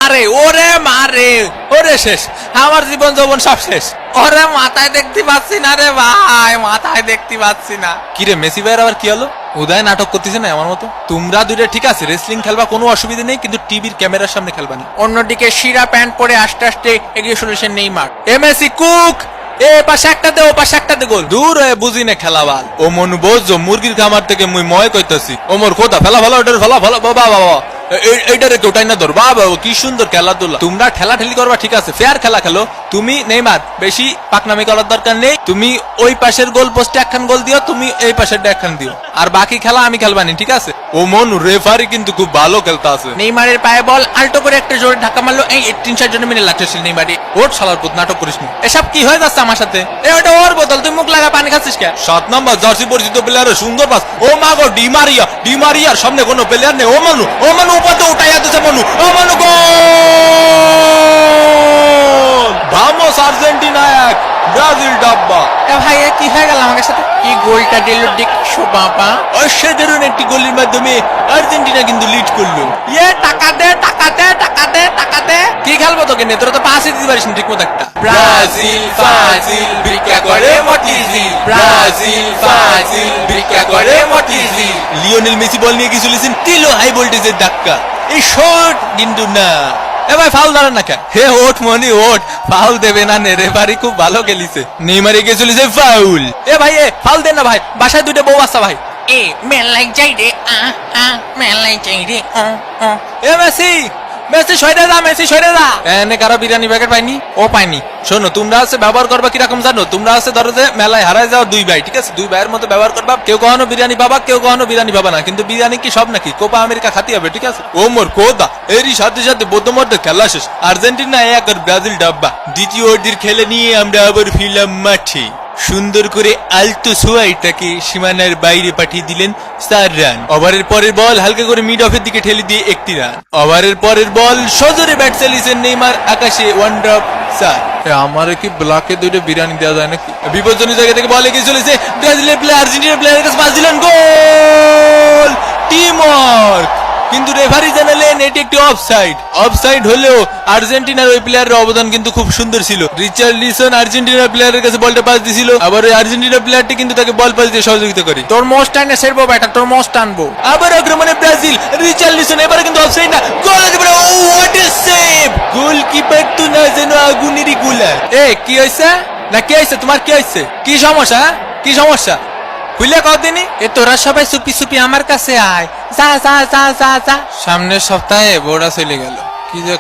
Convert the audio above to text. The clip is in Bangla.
মারে, ওরে মারে, ওরে শেষ, আমার জীবন যৌবন সব শেষ। ওরে মাথায় দেখতে পাচ্ছি না রে ভাই, মাথায় দেখতে পাচ্ছি না। কিরে মেসি ভাইয়ের আবার কি হলো? উদয় নাটক করতেছে না আমার মতো? তোমরা দুইটা ঠিক আছে, রেসলিং খেলবা, কোনো অসুবিধা নেই, কিন্তু টিভির ক্যামেরার সামনে খেলবা না। অন্যদিকে শিরা প্যান্ট পরে আস্তে আস্তে এগিয়ে চলেছে নেইমার। এমএসি কুক, এ পাশে একটা দে, ও পাশে একটা দে, গোল। দূর হয়ে বুঝি না খেলাবাল। ও মন বোঝো, মুরগির খামার থেকে মুই ময় কইতাছি। ও মোর খোদা, ফেলা ফেলা, ওটার ফেলা ফেলা, বাবা বাবা, এইটারে কেউ টাইনা ধর, বাবা কি সুন্দর খেলাধুলা। তোমরা ঠেলা ঠেলি করবা ঠিক আছে, ফেয়ার খেলা খেলো। তুমি নেইমার, বেশি পাকনামি করার দরকার নেই। তুমি ওই পাশের গোল পোস্টে একখান গোল দিও, তুমি এই পাশের একখান দিও, আর বাকি খেলা আমি খেলবানি, ঠিক আছে? ও মন রেফারি কিন্তু খুব ভালো খেলতে আছে। নেইমারের পায়ে বল আল্টো করে একটা জোরে ধাক্কা মারলো, এই 3-4 জনের মিলে লাগতেছিল নেইমারি। ওর শালার পুত, নাটক করিস না। এসব কি হয়ে যাচ্ছে আমার সাথে? ওটা ওর বোতল, তুই মুখ লাগা পানি খাচ্ছিস কে? 7 নম্বর জার্সি পরিচিত প্লেয়ারের সুন্দর পাস। ও মা গো, ডিমারিয়া, ডিমারিয়ার সামনে কোনো প্লেয়ার নেই। ও মানু, ও মানু উপাতে উঠাইয়া দিছে মানু, ও মানু গোল! ভামোস আর্জেন্টিনা 1, ব্রাজিল ডাব্বা। এ ভাই, কি হয়ে গেল আমার সাথে? কি গোলটা দিল দেখছো বাবা? অসাধারণ একটি গোলের মাধ্যমে আর্জেন্টিনা কিন্তু লিড করলো। টাকা দে, টাকা দে, টাকা দে, টাকা দে। কি খেলবো তোকে নিয়ে? তোরা তো পাসই দিতে পারিস না ঠিক মতো একটা। ব্রাজিল ফাজিল ভিক্ষা করে মটিজিল, ব্রাজিল ফাজিল ভিক্ষা করে মটিজিল। লিওনেল মেসি বল নিয়ে কি চলেছেন, দিল হাই ভোল্টেজের ধাক্কা। এই শট কিন্তু না। এ ভাই, ফাউল ধরেন না কে? হে ওঠ মনি ওঠ, ফাউল দেবে না নে, রেফারি খুব ভালো খেলিছে। নেইমারে গিয়ে চলেছে ফাউল। এ ভাই, এ ফাউল দেন না ভাই, বাসায় দুটো বউ আছে ভাই। এ মেলাই যাই রে, মেলাই যাই রে। এ মেসি, মেসি সরে যা, মেসি সরে যা। এনে কারো বিরিয়ানি প্যাকেট পাইনি? ও পাইনি। শোনো, তোমরা আছে ব্যবহার করবা কিরকম জানো? তোমরা আছে ধরো যে মেলায় হারায় যাও 2 ভাই, ঠিক আছে? 2 ভাইয়ের মতো ব্যবহার করবা। কেউ কখনো বিরিয়ানি পাবা, কেউ কখনো বিরিয়ানি পাবা না, কিন্তু বিরিয়ানি কি সব নাকি? কোপা আমেরিকা খাতি হবে, ঠিক আছে? ও মোর কোদা, এরই সাথে সাথে বৌদ্ধমর্ধের খেলা শেষ। আর্জেন্টিনা 1 আর ব্রাজিল ডাব্বা। দ্বিতীয় অর্ধের খেলে নিয়ে আমরা আবার ফিরলাম মাঠে। সুন্দর করে আলতো সোয়াইটাকে সীমানার বাইরে পাঠিয়ে দিলেন 4 রান। ওভারের পরের বল হালকা করে মিড অফের দিকে ঠেলে দিয়ে 1টি রান। ওভারের পরের বল সজোরে ব্যাট চালিয়েছেন নেইমার, আকাশে 1 ড্রপ 4। আমার কি ব্লকে 2টা বিরিয়ানি দেওয়া যায় নাকি? বিপজ্জনক জায়গা থেকে বল এগিয়ে চলেছে ব্রাজিলের প্লেয়ার, আর্জেন্টিনার প্লেয়ারের কাছে পাস দিলেন, গোল! Team work. কিন্তু রেফারি জানালেন এটি একটি অফসাইড। অফসাইড হলেও আর্জেন্টিনার ওই প্লেয়ারের অবদান কিন্তু খুব সুন্দর ছিল। রিচার্লিসন আর্জেন্টিনার প্লেয়ারের কাছে বলটা পাস দিছিল, আবার ওই আর্জেন্টিনার প্লেয়ারটি কিন্তু তাকে বল পাস দিয়ে সহযোগিতা করে। তোর মোস্ট টাইনে সেরবো ব্যাটা, তোর মোস্ট টানবো। আবার আক্রমণে ব্রাজিল, রিচার্লিসন এবারে কিন্তু অফসাইড না, গোল একেবারে। ও হোয়াট এ সেভ! গোলকিপার তো না যেন আগুনেরই গোলা। এ কি হইছে? না কি হইছে? তোমার কি হইছে? কি সমস্যা? কি সমস্যা? খুলে কদিনই এ তোরা সবাই চুপি চুপি আমার কাছে আয়। যা যা যা যা যা। সামনের সপ্তাহে বোর্ডা চলে গেল, কি যে